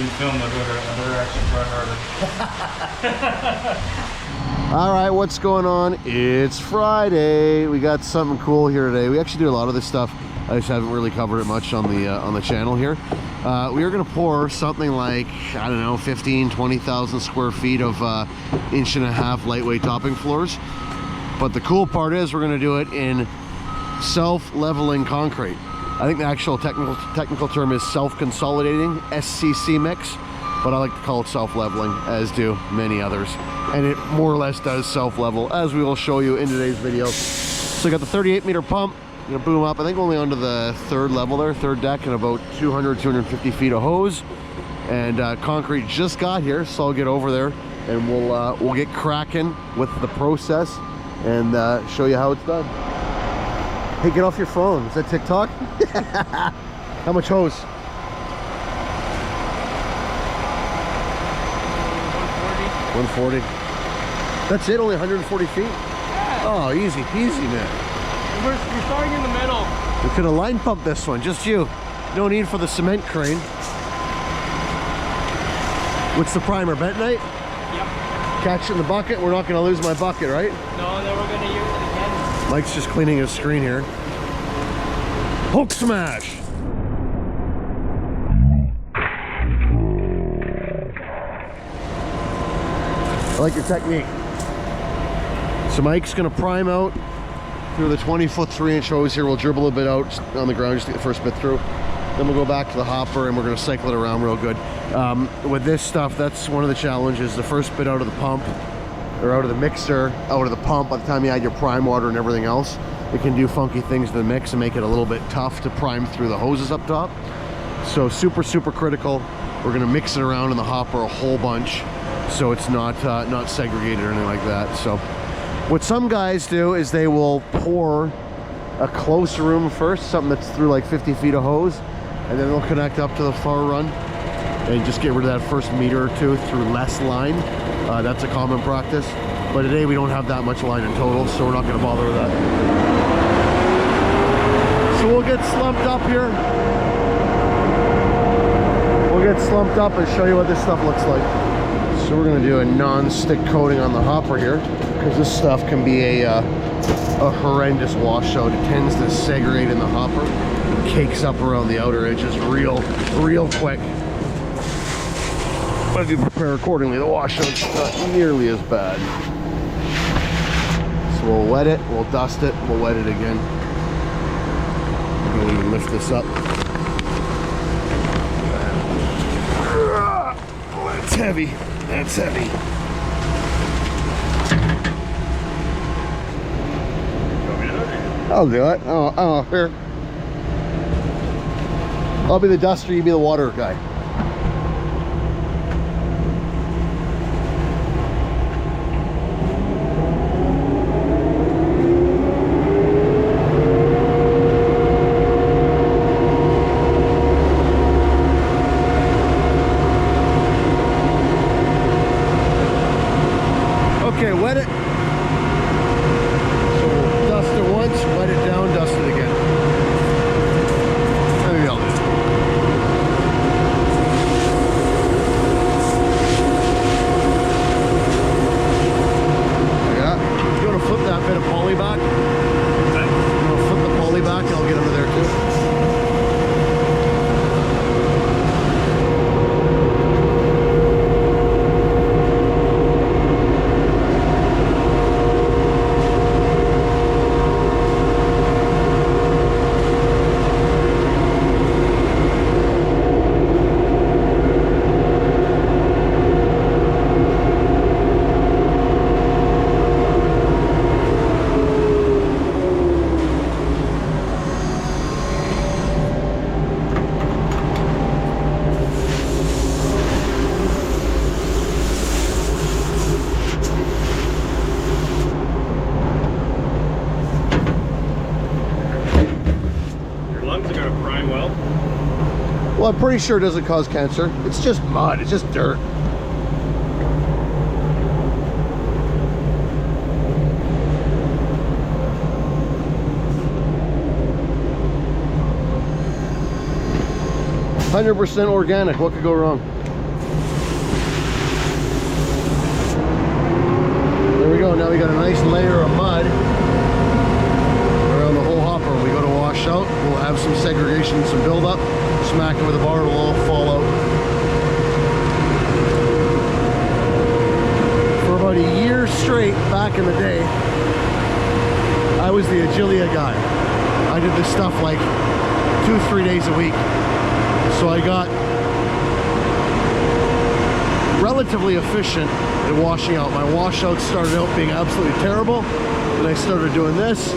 didn't film it, I would have actually tried harder. All right, what's going on? It's Friday. We got something cool here today. We actually do a lot of this stuff. I just haven't really covered it much on the channel here. We are gonna pour something like, I don't know, 15, 20,000 square feet of 1.5 inch lightweight topping floors. But the cool part is we're gonna do it in self-leveling concrete. I think the actual technical term is self-consolidating, SCC mix, but I like to call it self-leveling, as do many others. And it more or less does self-level, as we will show you in today's video. So we got the 38-meter pump, gonna boom up, I think only onto the third level there, third deck, and about 200, 250 feet of hose. And concrete just got here, so I'll get over there and we'll get cracking with the process and show you how it's done. Hey, get off your phone. Is that TikTok? How much hose? 140. 140. That's it? Only 140 feet? Yeah. Oh, easy peasy, man. We're starting in the middle. We could have line pumped this one, just you. No need for the cement crane. What's the primer, bentonite? Yep. Catch it in the bucket. We're not going to lose my bucket, right? No, then we're going to use it again. Mike's just cleaning his screen here. Hook smash! I like your technique. So Mike's gonna prime out through the 20-foot 3-inch hose here. We'll dribble a bit out on the ground just to get the first bit through. Then we'll go back to the hopper and we're gonna cycle it around real good. With this stuff, that's one of the challenges. The first bit out of the pump, or out of the mixer, out of the pump, by the time you add your prime water and everything else, it can do funky things to the mix and make it a little bit tough to prime through the hoses up top. So super critical. We're gonna mix it around in the hopper a whole bunch so it's not segregated or anything like that. So what some guys do is they will pour a close room first, something that's through like 50 feet of hose, and then they'll connect up to the far run and just get rid of that first meter or two through less line. That's a common practice, but today we don't have that much line in total, so we're not going to bother with that. So we'll get slumped up here. We'll get slumped up and show you what this stuff looks like. So we're going to do a non-stick coating on the hopper here, because this stuff can be a horrendous washout. It tends to segregate in the hopper, it cakes up around the outer edges real quick. But if you prepare accordingly, the washout's not nearly as bad. So we'll wet it, we'll dust it, we'll wet it again. We'll even lift this up. That's heavy. That's heavy. I'll do it. Oh, here. I'll be the duster, you be the water guy. Okay, wet it. So we'll dust it once, wet it down, dust it again. Maybe I'll do it. Yeah. You want to flip that bit of poly back? Okay. You want to flip the poly back and I'll get under there too. Well, I'm pretty sure it doesn't cause cancer. It's just mud, it's just dirt. "100% organic, what could go wrong?" out. Now we got a nice layer of mud around the whole hopper. When we go to wash out, we'll have some segregation, some buildup. Smack it with a bar, it'll all fall out. For about a year straight back in the day, I was the Agilia guy. I did this stuff like 2-3 days a week. So I got relatively efficient at washing out. My washouts started out being absolutely terrible, and I started doing this,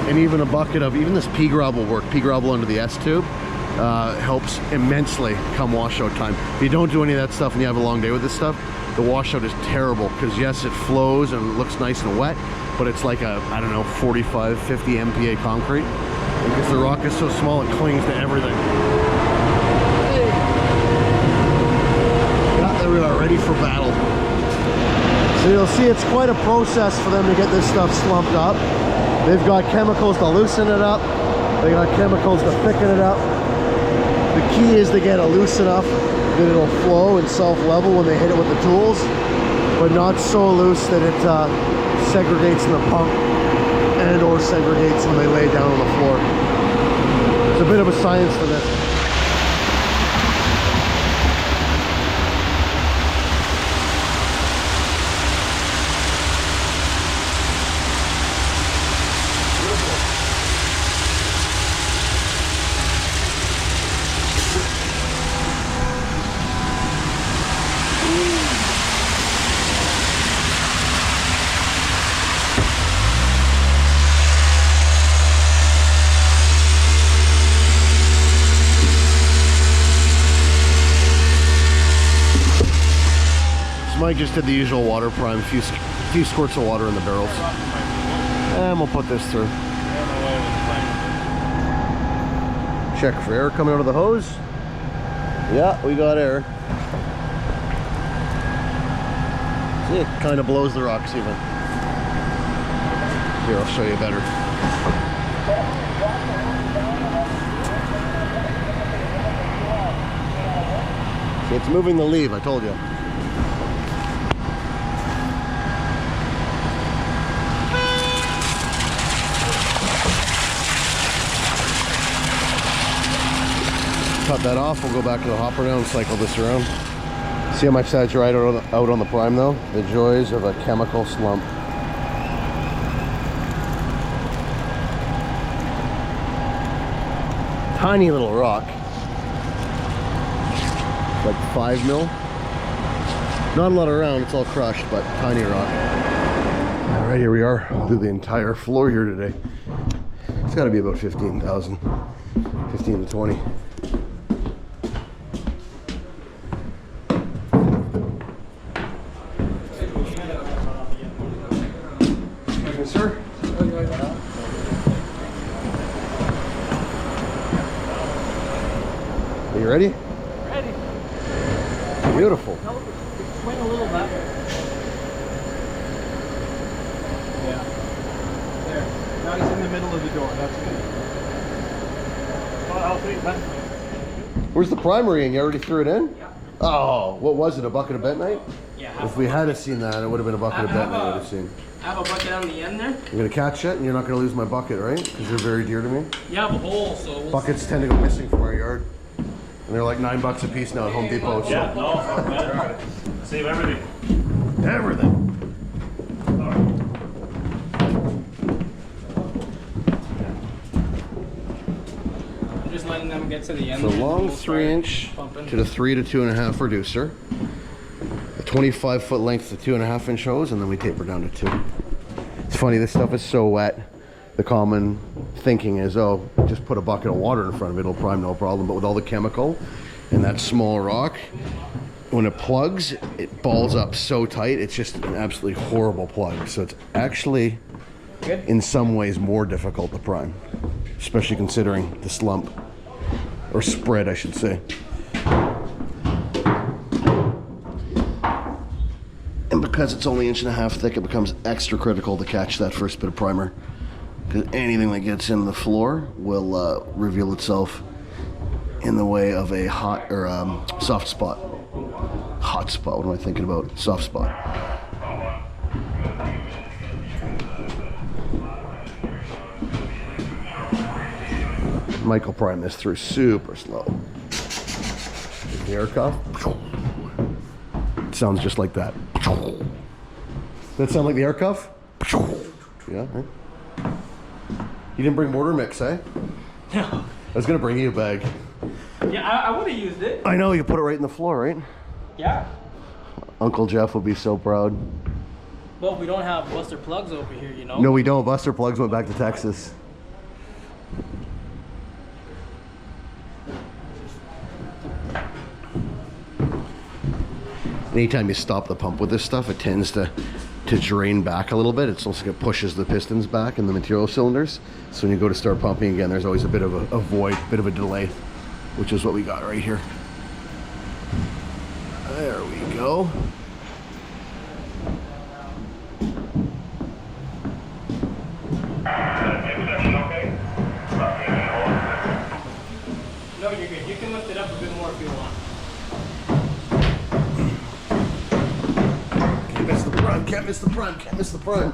and even a bucket of, even this pea gravel work, pea gravel under the S tube, helps immensely come washout time. If you don't do any of that stuff and you have a long day with this stuff, the washout is terrible, because yes, it flows and it looks nice and wet, but it's like a, I don't know, 45, 50 MPa concrete, because the rock is so small it clings to everything. We are ready for battle. So you'll see it's quite a process for them to get this stuff slumped up. They've got chemicals to loosen it up. They got chemicals to thicken it up. The key is to get it loose enough that it'll flow and self-level when they hit it with the tools, but not so loose that it segregates in the pump and or segregates when they lay down on the floor. It's a bit of a science to this. Mike just did the usual water prime, a few squirts of water in the barrels. And we'll put this through. Check for air coming out of the hose. Yeah, we got air. See, it kind of blows the rocks even. Here, I'll show you better. See, it's moving the leaf, I told you. Cut that off, we'll go back to the hopper now and cycle this around. See how much that's right out on the prime though? The joys of a chemical slump. Tiny little rock. Like 5 mil. Not a lot around, it's all crushed, but tiny rock. Alright, here we are. We'll do the entire floor here today. It's gotta be about 15,000. 15 to 20. Sir? Are you ready? Ready. Beautiful. No, swing a little bit. Yeah. There. Now he's in the middle of the door. That's good. Where's the primary in? You already threw it in? Yeah. Oh, what was it? A bucket of bentonite? Yeah. If we had seen that, it would have been a bucket of bentonite I would have seen. I have a bucket on the end there. You're gonna catch it, and you're not gonna lose my bucket, right? Because you're very dear to me. You have a hole, so we'll Buckets tend to go missing from our yard, and they're like $9 a piece now at Home Depot. So. Yeah, no, fuck that. Save everything. Everything. I'm just letting them get to the end. So there, long we'll 3-inch pumping. to the 3 to 2.5 reducer. A 25-foot length to 2.5-inch hose, and then we taper down to 2. It's funny, this stuff is so wet. The common thinking is, oh, just put a bucket of water in front of it, it'll prime, no problem. But with all the chemical and that small rock, when it plugs, it balls up so tight, it's just an absolutely horrible plug. So it's actually, Good. in some ways, more difficult to prime, especially considering the slump, or spread, I should say. And because it's only 1.5 inches thick, it becomes extra critical to catch that first bit of primer. Because anything that gets in the floor will reveal itself in the way of a hot or soft spot. Hot spot, what am I thinking about? Soft spot. Michael primed this through super slow. The air cuff. It sounds just like that. Does that sound like the air cuff? Yeah, right? You didn't bring mortar mix, eh? No. I was gonna bring you a bag. Yeah, I would have used it. I know, you put it right in the floor, right? Yeah. Uncle Jeff would be so proud. Well, we don't have Buster plugs over here, you know? No, we don't. Buster Plugs went back to Texas. Anytime you stop the pump with this stuff, it tends to drain back a little bit. It's almost like it pushes the pistons back in the material cylinders. So when you go to start pumping again, there's always a bit of a void, a bit of a delay, which is what we got right here. There we go. No, you're good. You can lift it up a bit more if you want. Can't miss the prime, can't miss the prime, can't miss the prime.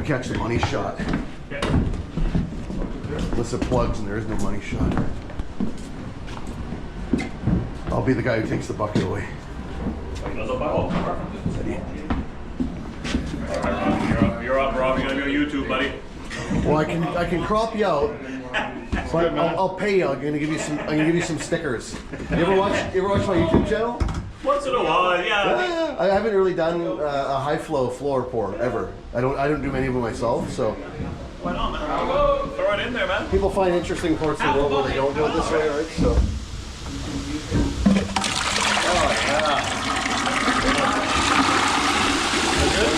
Catch the money shot. Unless it plugs and there is no money shot. I'll be the guy who takes the bucket away. You're up, Rob. You're gonna be on YouTube, buddy. Well, I can crop you out, but I'll pay you. I'm gonna give you some stickers. You ever watch my YouTube channel? Once in a while, yeah. I haven't really done a high flow floor pour ever. I don't do many of them myself, so Why not, man? Throw it in there, man. people find interesting parts of the world where they don't do it this way, right? So. Oh yeah.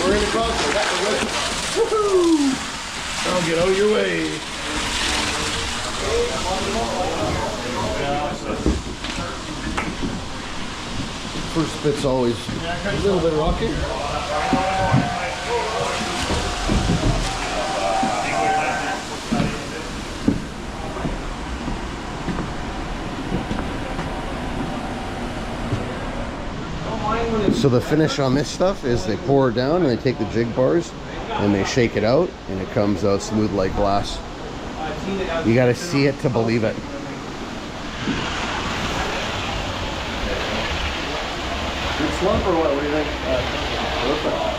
We're in the concert. That's good. Woohoo! I'll get out of your way. First bit's always a little bit rocky. So the finish on this stuff is they pour it down and they take the jig bars and they shake it out and it comes out smooth like glass. You gotta see it to believe it. Good slump or what? What do you think? Perfect.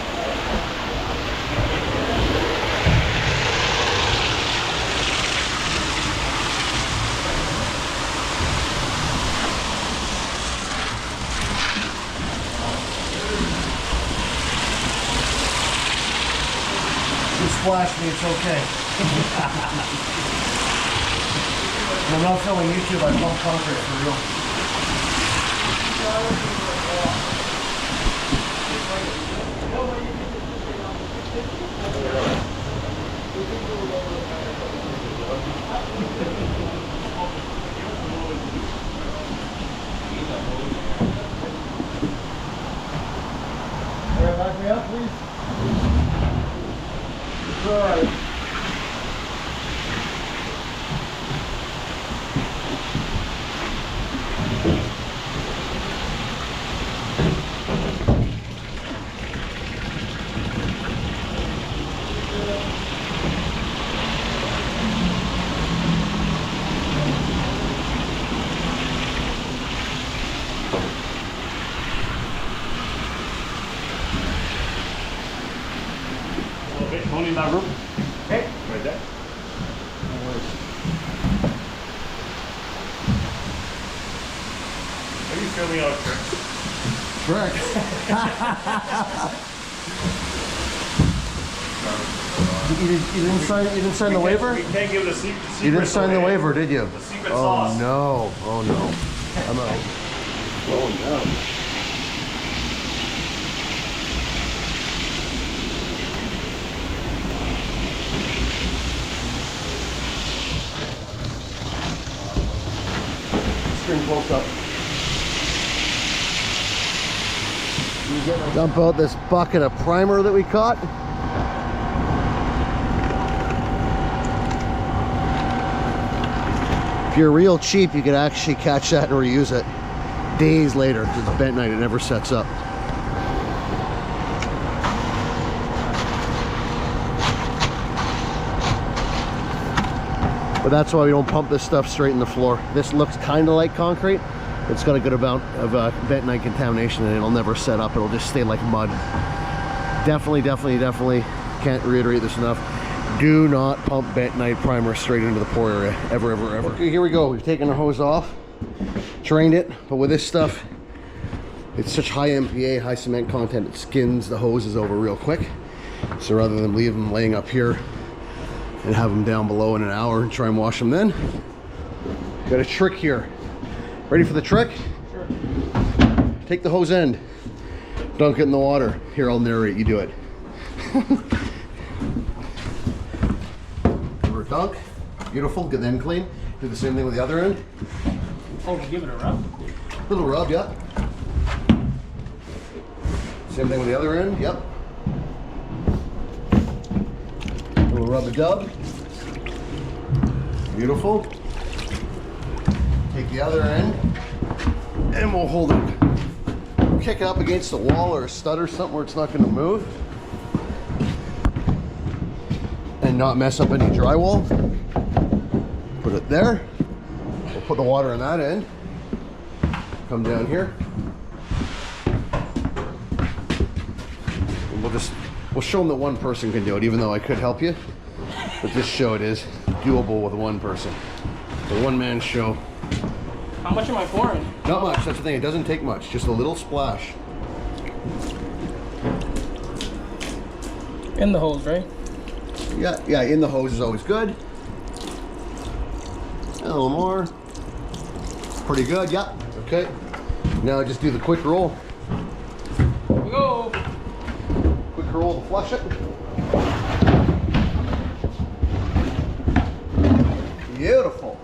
Splash me, it's okay. I'm not filming YouTube, I pump concrete for real. Back me up, please. Right. Only in that room. Okay. Right there. Are you filming out here? Correct. You didn't sign the waiver? We can't give the secret. You didn't sign the away. waiver, did you? The secret Oh sauce. no. Oh no. I'm out. Oh no. String close up. Dump out this bucket of primer that we caught. If you're real cheap, you could actually catch that and reuse it days later. It's bent night, it never sets up. But that's why we don't pump this stuff straight in the floor. This looks kind of like concrete. It's got a good amount of bentonite contamination and it'll never set up. It'll just stay like mud. Definitely can't reiterate this enough. Do not pump bentonite primer straight into the pour area, ever. Okay, here we go. We've taken the hose off, drained it, but with this stuff, it's such high MPa, high cement content, it skins the hoses over real quick. So rather than leave them laying up here and have them down below in an hour and try and wash them then, got a trick here. Ready for the trick? Sure. Take the hose end, dunk it in the water. Here, I'll narrate, you do it. Give her a dunk, beautiful, good then clean. Do the same thing with the other end. Oh, you give it a rub? Little rub, yeah. Same thing with the other end, yep. Little rub a dub. Beautiful. Take the other end and we'll hold it. Kick it up against the wall or a stud or something where it's not going to move. And not mess up any drywall. Put it there. We'll put the water on that end. Come down here. And we'll show them that one person can do it, even though I could help you. But this show it is doable with one person. The one-man show. How much am I pouring? Not much, that's the thing. It doesn't take much, just a little splash. In the hose, right? Yeah, in the hose is always good. A little more. Pretty good, yeah. Okay. Now just do the quick roll. Here we go. Quick roll to flush it. Beautiful.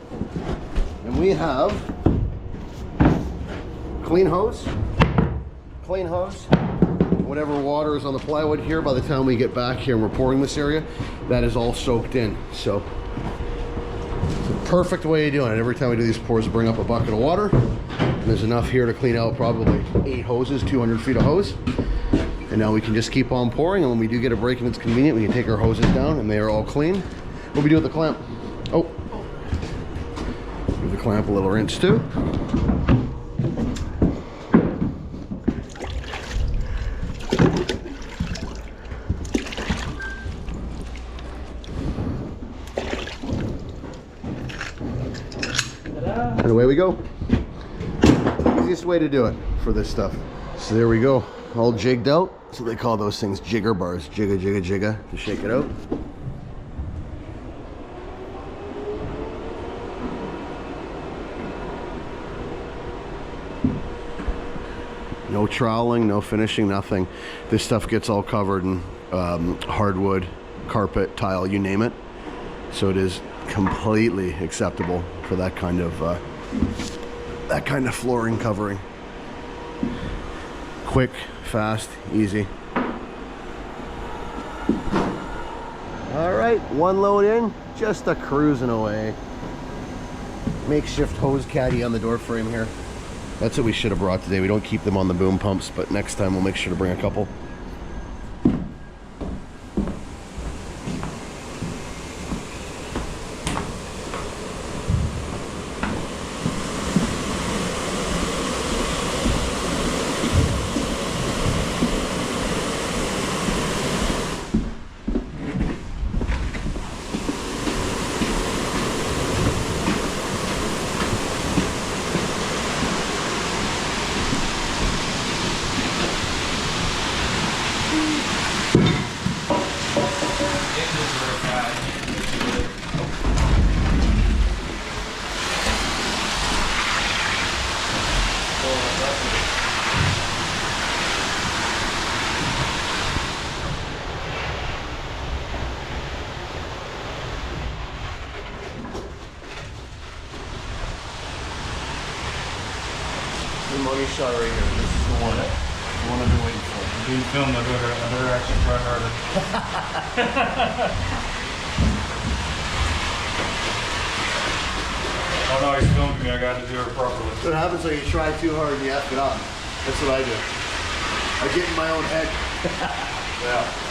And we have clean hose. Whatever water is on the plywood here, by the time we get back here and we're pouring this area, that is all soaked in. So it's a perfect way of doing it. Every time we do these pours, bring up a bucket of water. And there's enough here to clean out probably 8 hoses, 200 feet of hose. And now we can just keep on pouring, and when we do get a break and it's convenient, we can take our hoses down and they are all clean. What do we do with the clamp? Oh, give the clamp a little rinse too. And away we go. Easiest way to do it for this stuff. So there we go, all jigged out. So they call those things jigger bars. Jigga to shake it out. No troweling, no finishing, nothing. This stuff gets all covered in hardwood, carpet, tile, you name it. So it is completely acceptable for that kind of flooring covering. Quick, fast, easy. All right, one load in, just a cruising away. Makeshift hose caddy on the door frame here. That's what we should have brought today. We don't keep them on the boom pumps, but next time we'll make sure to bring a couple. Money shot right here. This is the one. The one I've been waiting for. Being filmed, another action try harder. Oh Oh no, he's filming me. I got to do it properly. What happens when you try too hard and you F it up? That's what I do. I get in my own head. Yeah.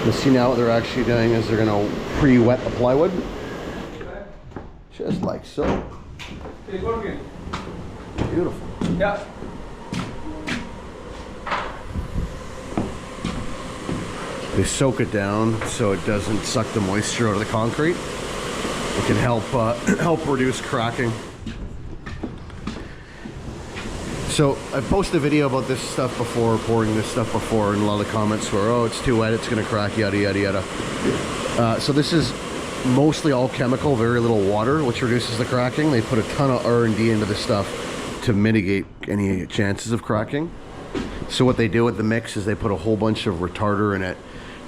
You see now what they're actually doing is they're going to pre-wet the plywood. Just like so. Beautiful. Yeah. They soak it down so it doesn't suck the moisture out of the concrete. It can help help reduce cracking. So I posted a video about this stuff before, pouring this stuff before, and a lot of the comments were, oh, it's too wet, it's gonna crack, yada, yada, yada. So this is mostly all chemical, very little water, which reduces the cracking. They put a ton of R&D into this stuff to mitigate any chances of cracking. So what they do with the mix is they put a whole bunch of retarder in it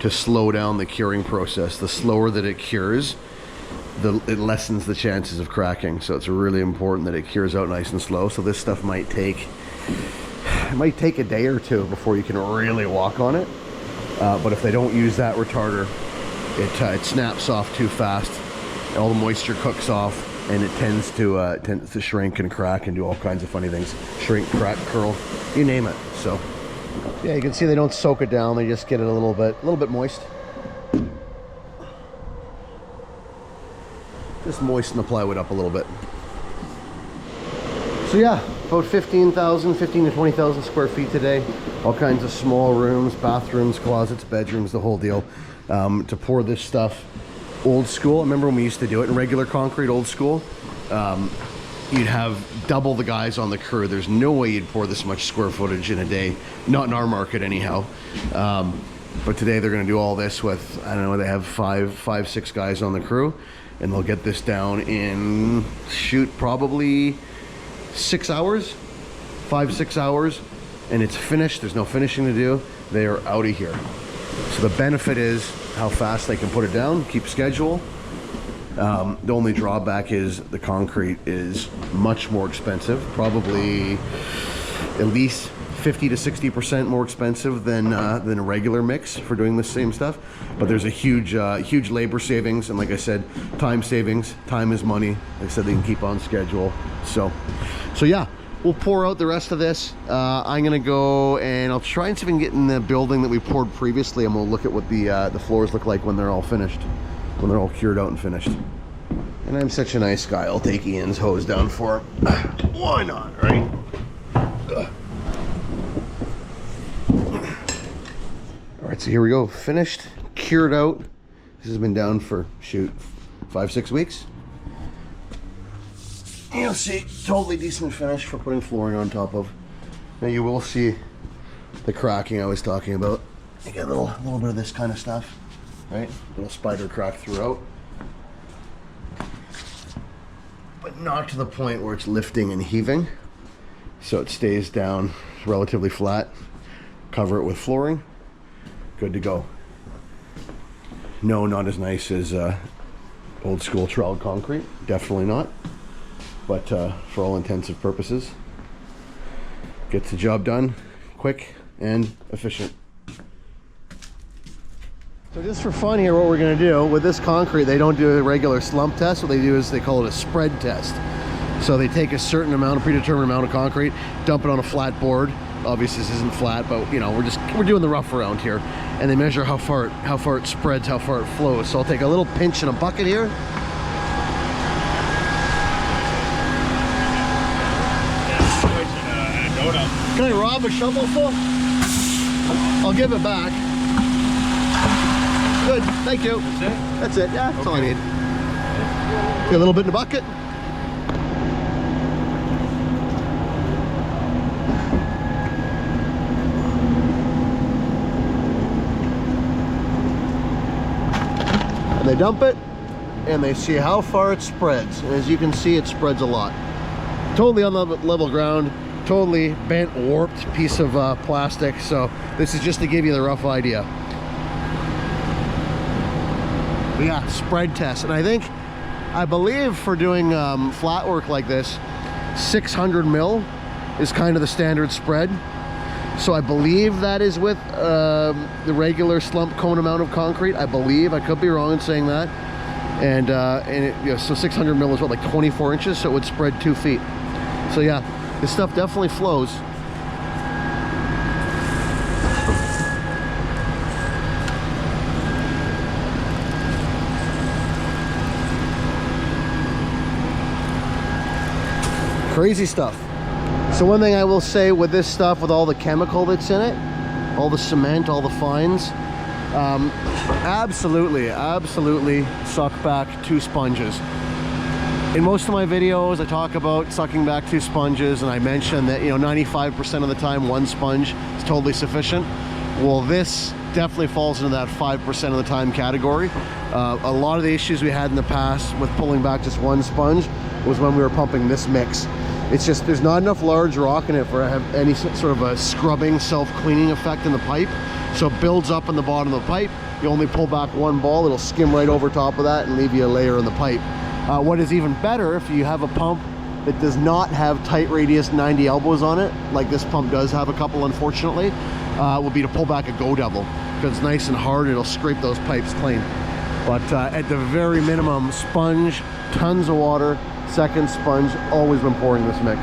to slow down the curing process. The slower that it cures, it lessens the chances of cracking. So it's really important that it cures out nice and slow. So this stuff might take a day or two before you can really walk on it. But if they don't use that retarder, it snaps off too fast. All the moisture cooks off, and it tends to shrink and crack and do all kinds of funny things. Shrink, crack, curl, you name it. So yeah, you can see they don't soak it down. They just get it a little bit moist. Just moisten the plywood up a little bit. So yeah, about 15 to 20,000 square feet today. All kinds of small rooms, bathrooms, closets, bedrooms, the whole deal. To pour this stuff old school. I remember when we used to do it in regular concrete, old school. You'd have double the guys on the crew. There's no way you'd pour this much square footage in a day. Not in our market anyhow. But today they're gonna do all this with, I don't know, they have five, 6 guys on the crew. And they'll get this down in, probably 6 hours, 5-6 hours, and it's finished. There's no finishing to do. They are out of here. So the benefit is how fast they can put it down, keep schedule. The only drawback is the concrete is much more expensive, probably at least 50 to 60% more expensive than a regular mix for doing the same stuff. But there's a huge labor savings, and like I said, time savings. Time is money. Like I said, they can keep on schedule. So yeah, we'll pour out the rest of this. I'm gonna go and I'll try and see if I can get in the building that we poured previously, and we'll look at what the floors look like when they're all finished, when they're all cured out and finished. And I'm such a nice guy, I'll take Ian's hose down for him. Why not, right? Alright, so here we go. Finished, cured out. This has been down for, 5-6 weeks. You'll see, totally decent finish for putting flooring on top of. Now you will see the cracking I was talking about. You get a little bit of this kind of stuff, right? Little spider crack throughout. But not to the point where it's lifting and heaving. So it stays down relatively flat. Cover it with flooring. Good to go. No, not as nice as old school troweled concrete. Definitely not. But for all intents and purposes, gets the job done quick and efficient. So just for fun here, what we're going to do with this concrete, they don't do a regular slump test. What they do is they call it a spread test. So they take a certain amount, a predetermined amount of concrete, dump it on a flat board. Obviously this isn't flat, but you know, we're doing the rough around here, and they measure how far it spreads, how far it flows. So I'll take a little pinch in a bucket here. Can I rob a shovelful? I'll give it back. Good, thank you. That's it? That's it, yeah, that's all I need. Get a little bit in the bucket. And they dump it, and they see how far it spreads. And as you can see, it spreads a lot. Totally on level ground, totally bent, warped piece of plastic. So this is just to give you the rough idea. But yeah, spread test. And I believe for doing flat work like this, 600 mil is kind of the standard spread. So I believe that is with the regular slump cone amount of concrete. I believe, I could be wrong in saying that. And so 600 mil is what, like 24 inches, so it would spread 2 feet. So yeah, this stuff definitely flows. Crazy stuff. So one thing I will say with this stuff, with all the chemical that's in it, all the cement, all the fines, absolutely suck back 2 sponges. In most of my videos, I talk about sucking back 2 sponges, and I mention that, 95% of the time 1 sponge is totally sufficient. Well, this definitely falls into that 5% of the time category. A lot of the issues we had in the past with pulling back just 1 sponge was when we were pumping this mix. It's just, there's not enough large rock in it for have any sort of a scrubbing, self-cleaning effect in the pipe. So it builds up in the bottom of the pipe. You only pull back 1 ball, it'll skim right over top of that and leave you a layer in the pipe. What is even better, if you have a pump that does not have tight radius 90 elbows on it, like this pump does have a couple unfortunately, will be to pull back a Go Devil, because it's nice and hard, it'll scrape those pipes clean. But at the very minimum, sponge, tons of water, second sponge, always when pouring this mix.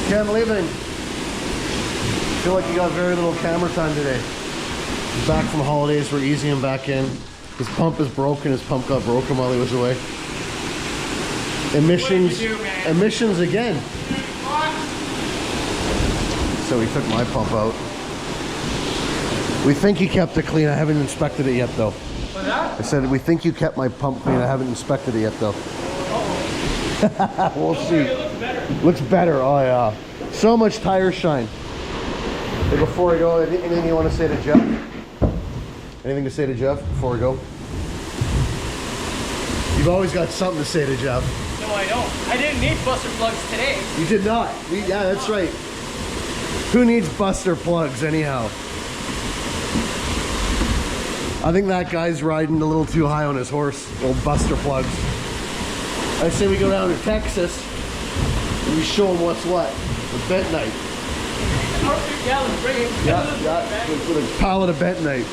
Can't believe it. Feel like you got very little camera time today. He's back from holidays, we're easing him back in. His pump is broken, his pump got broken while he was away. Emissions again. So he took my pump out. We think he kept it clean, I haven't inspected it yet though. What's that? I said, we think you kept my pump clean, I haven't inspected it yet though. We'll see. It looks better. Looks better, oh yeah. So much tire shine. Hey, before I go, anything you want to say to Jeff? Anything to say to Jeff before we go? You've always got something to say to Jeff. No, I don't. I didn't need buster plugs today. You did not. Yeah, that's right. Who needs buster plugs anyhow? I think that guy's riding a little too high on his horse. Old buster plugs. I say we go down to Texas and we show him what's what. With bentonite. Yeah, let's bring it. Yeah, with a pallet of bentonite.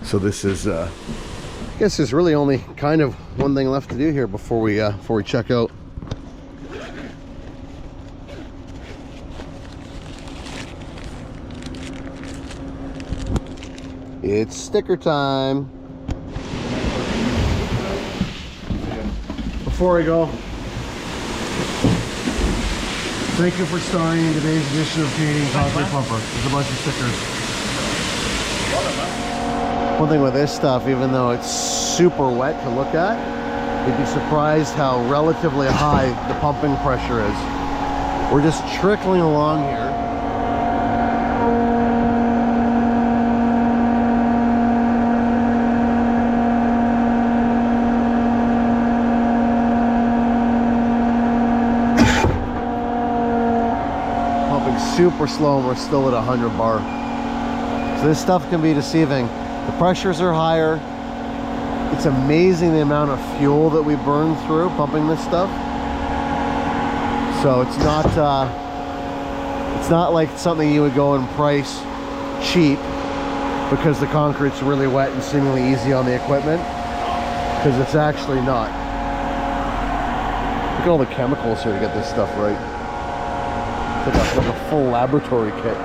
So this is, I guess there's really only kind of one thing left to do here before we check out. It's sticker time. Before I go, thank you for starring in today's edition of Canadian Concrete Pumper. There's a bunch of stickers. One thing with this stuff, even though it's super wet to look at, you'd be surprised how relatively high the pumping pressure is. We're just trickling along here. Super slow and we're still at 100 bar. So this stuff can be deceiving. The pressures are higher. It's amazing the amount of fuel that we burn through pumping this stuff. So it's not like something you would go and price cheap because the concrete's really wet and seemingly easy on the equipment, because it's actually not. Look at all the chemicals here to get this stuff right. It's like a full laboratory kit.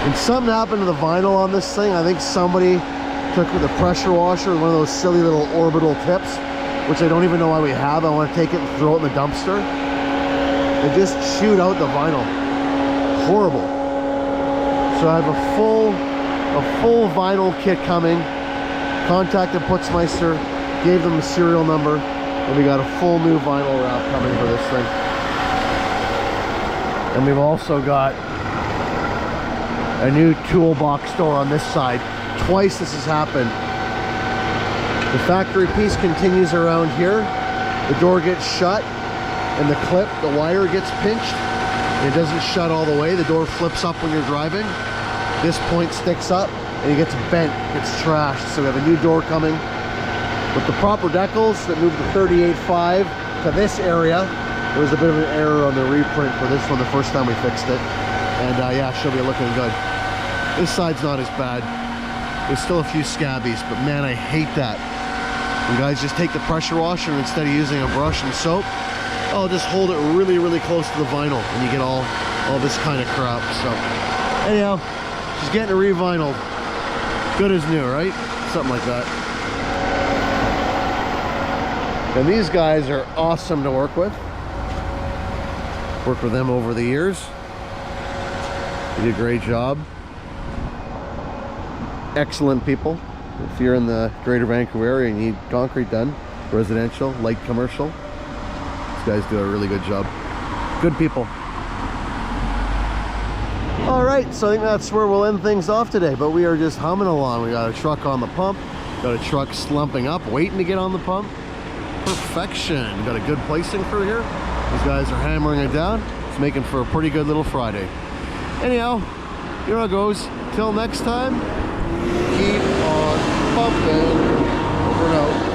And something happened to the vinyl on this thing. I think somebody took the pressure washer, one of those silly little orbital tips, which I don't even know why we have. I want to take it and throw it in the dumpster. They just shoot out the vinyl. Horrible. So I have a full vinyl kit coming. Contacted Putzmeister, gave them the serial number, and we got a full new vinyl wrap coming for this thing. And we've also got a new toolbox door on this side. Twice this has happened. The factory piece continues around here. The door gets shut and the clip, the wire gets pinched. It doesn't shut all the way. The door flips up when you're driving. This point sticks up and it gets bent, gets trashed. So we have a new door coming with the proper decals that move the 38.5 to this area. There was a bit of an error on the reprint for this one the first time we fixed it. And yeah, she'll be looking good. This side's not as bad. There's still a few scabbies, but man, I hate that. You guys just take the pressure washer and instead of using a brush and soap, I'll just hold it really, really close to the vinyl and you get all this kind of crap. So anyhow, she's getting it re-vinyled. Good as new, right? Something like that. And these guys are awesome to work with. Worked with them over the years. They did a great job. Excellent people. If you're in the greater Vancouver area and you need concrete done, residential, light commercial, these guys do a really good job. Good people. All right, so I think that's where we'll end things off today, but we are just humming along. We got a truck on the pump, got a truck slumping up, waiting to get on the pump. Perfection. Got a good placing for here. These guys are hammering it down. It's making for a pretty good little Friday. Anyhow, here it goes. Till next time, keep on pumping. Over and out.